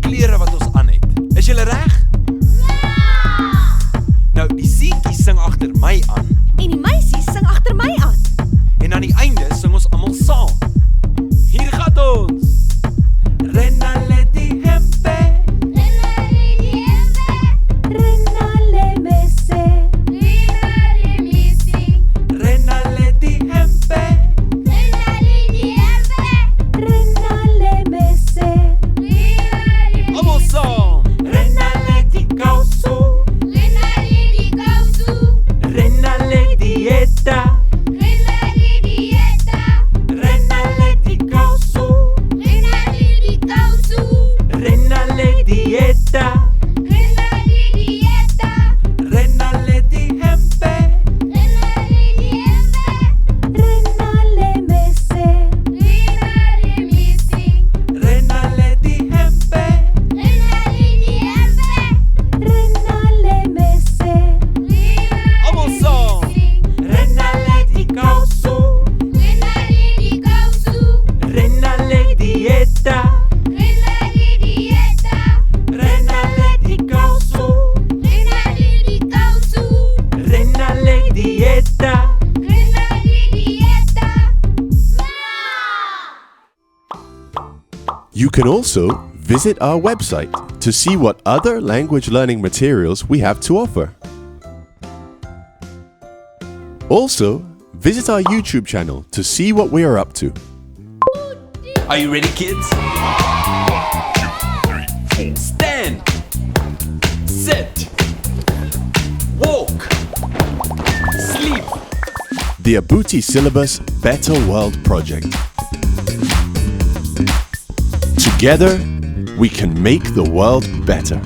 klere wat ons aan het. Is julle reg? Nou, die seentjies sing agter my aan. En die meisies sing agter my aan. En aan die einde sing ons almal saam. Hier gaan ons. Renale di hempe. Renale mese. Renale di hempe. Renale mese. Almal saam. Renale di kausu. Renale dieta. Renale di kausu. Renale dieta. Renale di hempe. Renale mese. Renale di hempe. Renale mese. Almal saam. Renale di kausu. Renale dieta. Renale di kausu. Renale dieta. You can also visit our website to see what other language learning materials we have to offer. Also, visit our YouTube channel to see what we are up to. Are you ready, kids? Stand. Sit. Walk. Sleep. The Abuti Syllabus Better World Project. Together, we can make the world better.